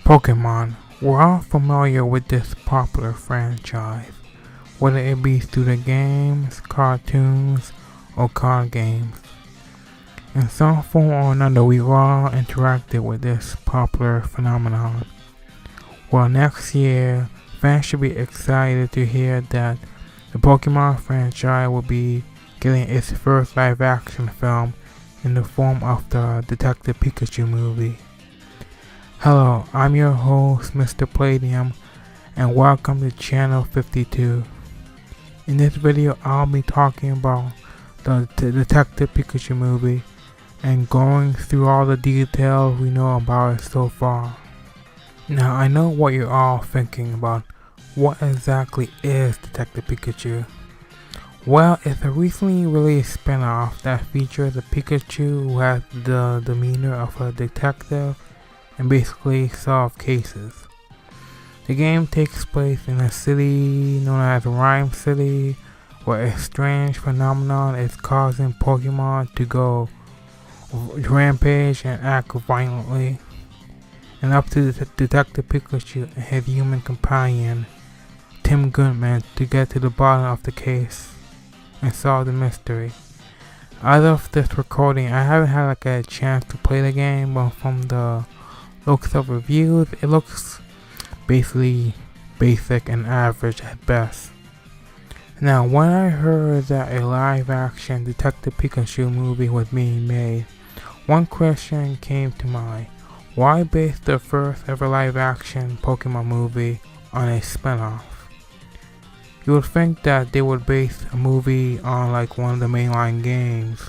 Pokemon. We're all familiar with this popular franchise, whether it be through the games, cartoons, or card games. In some form or another, we've all interacted with this popular phenomenon. Well, next year, fans should be excited to hear that the Pokemon franchise will be getting its first live-action film in the form of the Detective Pikachu movie. Hello, I'm your host, Mr. Palladium, and welcome to Channel 52. In this video, I'll be talking about the Detective Pikachu movie and going through all the details we know about it so far. Now, I know what you're all thinking about. What exactly is Detective Pikachu? Well, it's a recently released spin-off that features a Pikachu who has the demeanor of a detective and basically solve cases. The game takes place in a city known as Rhyme City, where a strange phenomenon is causing Pokemon to go rampage and act violently, and up to Detective Pikachu and his human companion, Tim Goodman, to get to the bottom of the case and solve the mystery. As of this recording, I haven't had a chance to play the game, but from the looks of reviews, it looks basically basic and average at best. Now, when I heard that a live-action Detective Pikachu movie was being made, one question came to mind. Why base the first ever live-action Pokemon movie on a spin-off? You would think that they would base a movie on one of the mainline games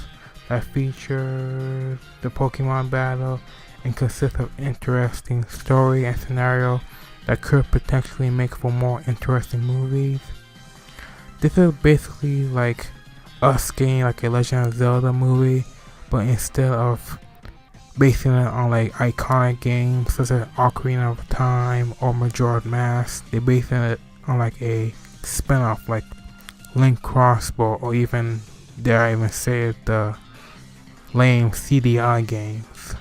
that features the Pokemon battle and consists of interesting story and scenario that could potentially make for more interesting movies. This is basically like us getting a Legend of Zelda movie, but instead of basing it on iconic games such as Ocarina of Time or Majora's Mask, they're basing it on a spin-off like Link Crossbow, or even, dare I even say it, the lame CDI games.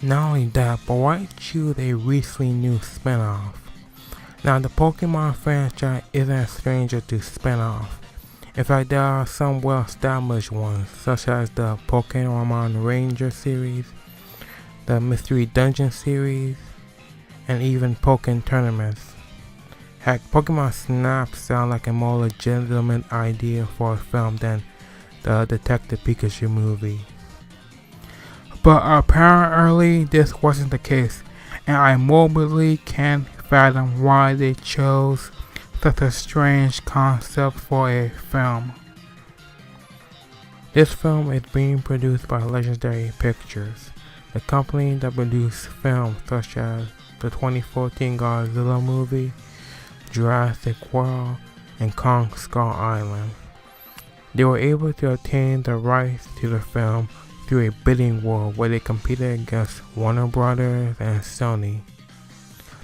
Not only that, but why choose a recently new spin-off? Now, the Pokemon franchise isn't a stranger to spin-off. In fact, there are some well-established ones, such as the Pokemon Ranger series, the Mystery Dungeon series, and even Pokken Tournaments. Heck, Pokemon Snap sounds like a more legitimate idea for a film than the Detective Pikachu movie. But apparently this wasn't the case, and I morbidly can't fathom why they chose such a strange concept for a film. This film is being produced by Legendary Pictures, the company that produced films such as the 2014 Godzilla movie, Jurassic World, and Kong Skull Island. They were able to obtain the rights to the film through a bidding war where they competed against Warner Brothers and Sony.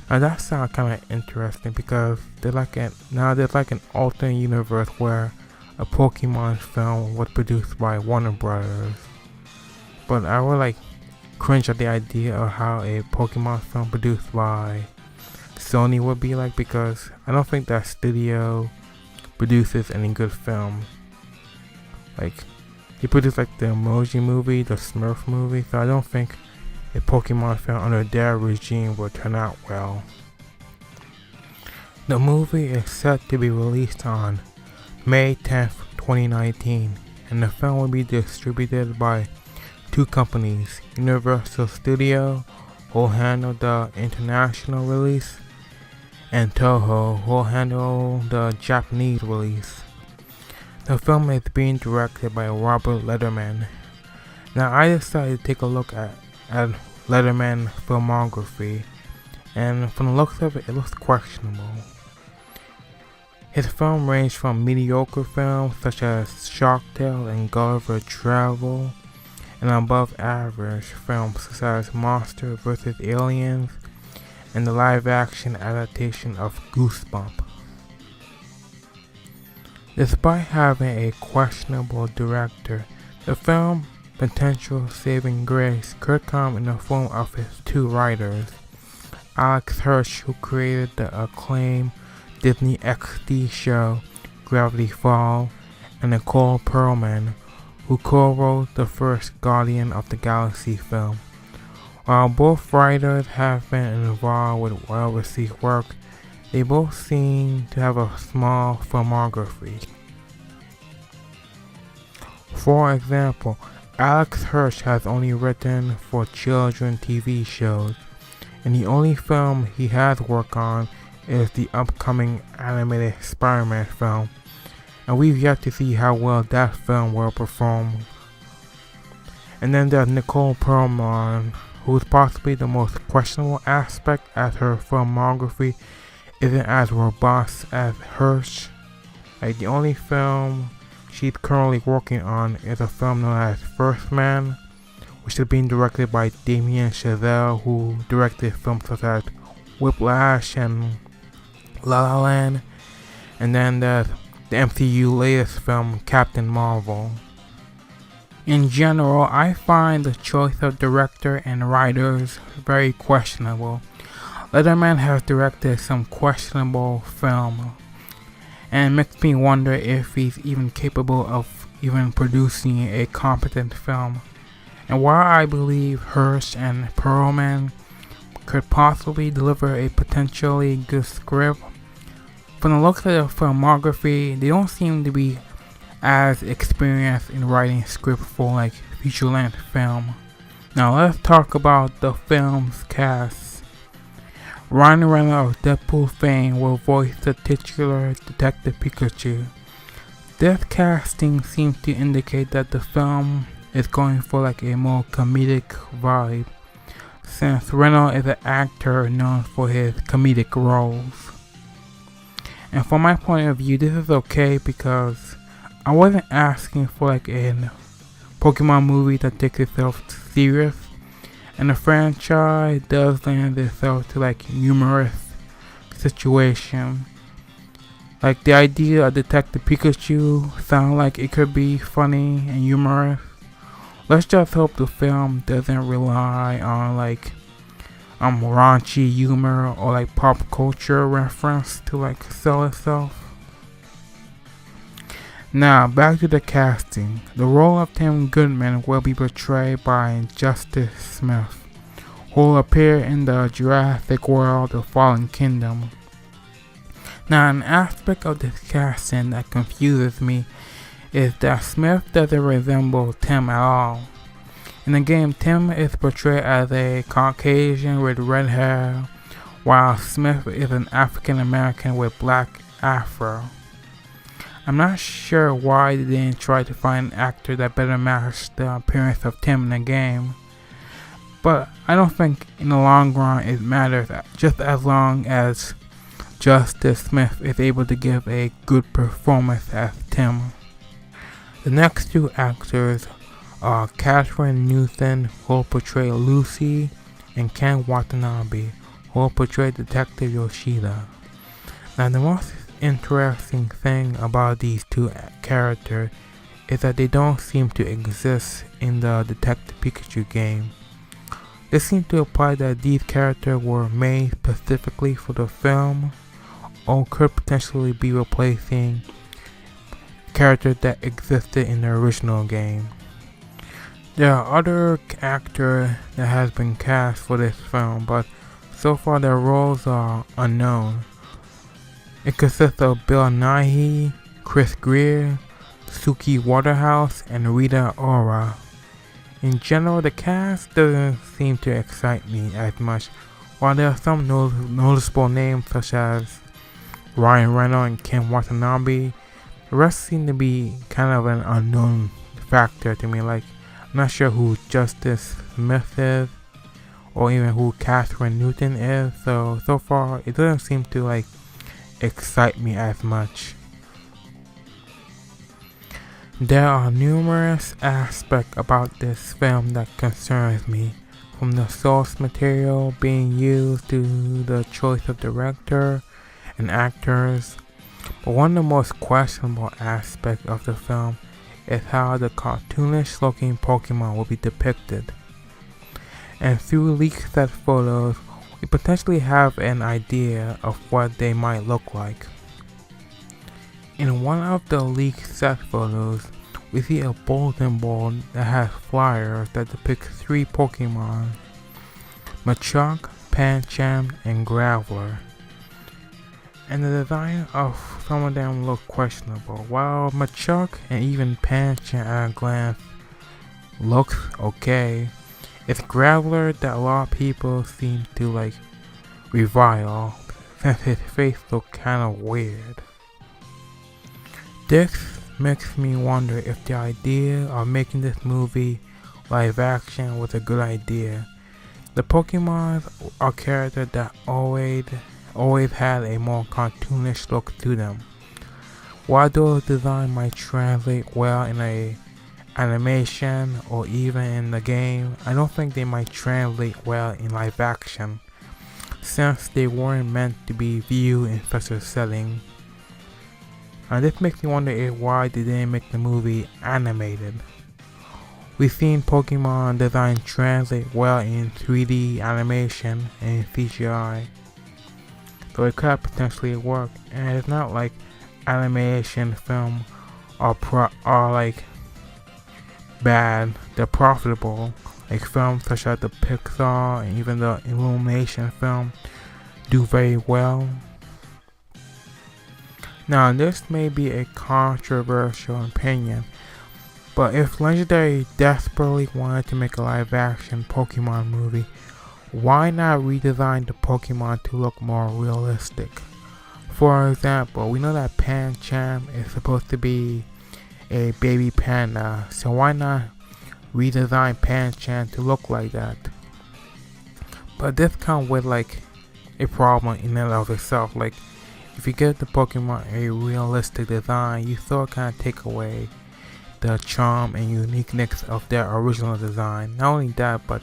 Now that sounds kind of interesting because there's an alternate universe where a Pokemon film was produced by Warner Brothers. But I would cringe at the idea of how a Pokemon film produced by Sony would be because I don't think that studio produces any good film. They produced the Emoji movie, the Smurf movie, so I don't think a Pokemon film under their regime will turn out well. The movie is set to be released on May 10th, 2019, and the film will be distributed by two companies, Universal Studios, who will handle the international release, and Toho, who will handle the Japanese release. The film is being directed by Robert Letterman. Now, I decided to take a look at Letterman's filmography, and from the looks of it, it looks questionable. His film ranged from mediocre films such as Shark Tale and Gulliver Travel, and above average films such as Monster vs. Aliens and the live-action adaptation of Goosebumps. Despite having a questionable director, the film's potential saving grace could come in the form of its two writers, Alex Hirsch, who created the acclaimed Disney XD show Gravity Falls, and Nicole Perlman, who co-wrote the first Guardian of the Galaxy film. While both writers have been involved with well-received work, they both seem to have a small filmography. For example, Alex Hirsch has only written for children TV shows, and the only film he has worked on is the upcoming animated Spider-Man film, and we've yet to see how well that film will perform. And then there's Nicole Perlman, who is possibly the most questionable aspect, as her filmography isn't as robust as Hirsch. Like, the only film she's currently working on is a film known as First Man, which is being directed by Damien Chazelle, who directed films such as Whiplash and La La Land. And then there's the MCU latest film, Captain Marvel. In general, I find the choice of director and writers very questionable. Letterman has directed some questionable film, and it makes me wonder if he's even capable of even producing a competent film. And while I believe Hirsch and Perlman could possibly deliver a potentially good script, from the looks of their filmography, they don't seem to be as experienced in writing script for like feature-length film. Now let's talk about the film's cast. Ryan Reynolds of Deadpool fame will voice the titular Detective Pikachu. This casting seems to indicate that the film is going for like a more comedic vibe, since Reynolds is an actor known for his comedic roles. And from my point of view, this is okay because I wasn't asking for like a Pokemon movie that takes itself serious, and the franchise does lend itself to like humorous situation. Like, the idea of Detective Pikachu sounds like it could be funny and humorous. Let's just hope the film doesn't rely on like raunchy humor or like pop culture reference to like sell itself. Now back to the casting. The role of Tim Goodman will be portrayed by Justice Smith, who will appear in the Jurassic World: The Fallen Kingdom. Now, an aspect of this casting that confuses me is that Smith doesn't resemble Tim at all. In the game, Tim is portrayed as a Caucasian with red hair, while Smith is an African American with black afro. I'm not sure why they didn't try to find an actor that better matched the appearance of Tim in the game, but I don't think in the long run it matters, just as long as Justice Smith is able to give a good performance as Tim. The next two actors are Catherine Newton, who will portray Lucy, and Ken Watanabe, who will portray Detective Yoshida. Now, the most interesting thing about these two characters is that they don't seem to exist in the Detective Pikachu game. This seems to imply that these characters were made specifically for the film, or could potentially be replacing characters that existed in the original game. There are other actors that has been cast for this film, but so far their roles are unknown. It consists of Bill Nighy, Chris Greer, Suki Waterhouse, and Rita Ora. In general, the cast doesn't seem to excite me as much. While there are some noticeable names such as Ryan Reynolds and Ken Watanabe, the rest seem to be kind of an unknown factor to me. Like, I'm not sure who Justice Smith is, or even who Catherine Newton is. So far, it doesn't seem to like excite me as much. There are numerous aspects about this film that concerns me, from the source material being used to the choice of director and actors. But one of the most questionable aspects of the film is how the cartoonish looking Pokemon will be depicted. And through leaked set photos, you potentially have an idea of what they might look like. In one of the leaked set photos, we see a bulletin board that has flyers that depict 3 Pokemon: Machop, Pancham, and Graveler. And the design of some of them look questionable. While Machop and even Pancham at a glance looks okay, it's Graveler that a lot of people seem to revile, since his face looks kinda weird. This makes me wonder if the idea of making this movie live action was a good idea. The Pokemon are characters that always had a more cartoonish look to them. While those designs might translate well in a animation or even in the game, I don't think they might translate well in live action, since they weren't meant to be viewed in such a setting. And this makes me wonder why they didn't make the movie animated. We've seen Pokemon design translate well in 3D animation and CGI, so it could potentially work. And it's not like animation film are bad, they're profitable. Like films such as the Pixar and even the Illumination film do very well. Now this may be a controversial opinion, but if Legendary desperately wanted to make a live action Pokemon movie, why not redesign the Pokemon to look more realistic? For example, we know that Pancham is supposed to be a baby panda, so why not redesign Pancham to look like that? But this comes with a problem in and of itself. If you give the Pokemon a realistic design, you sort of kind of take away the charm and uniqueness of their original design. Not only that, but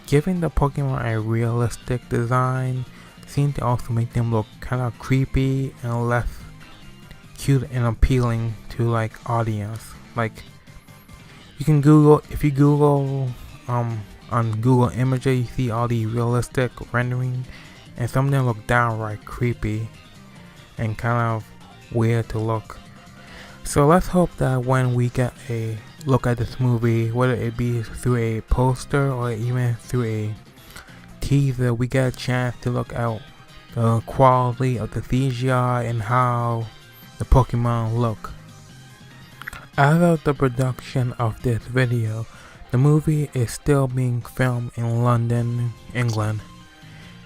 giving the Pokemon a realistic design seems to also make them look kind of creepy and less cute and appealing to audience. You can if you Google on Google Images, you see all the realistic rendering, and some of them look downright creepy and kind of weird to look. So let's hope that when we get a look at this movie, whether it be through a poster or even through a teaser, we get a chance to look at the quality of the CGI and how the Pokemon look. As of the production of this video, the movie is still being filmed in London, England,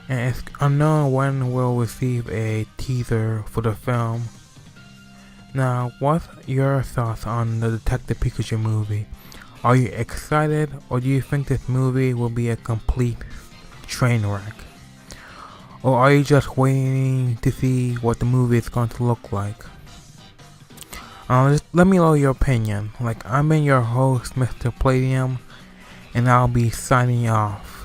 and it's unknown when we'll receive a teaser for the film. Now, what's your thoughts on the Detective Pikachu movie? Are you excited, or do you think this movie will be a complete train wreck? Or are you just waiting to see what the movie is going to look like? Just let me know your opinion. I'm your host, Mr. Palladium, and I'll be signing off.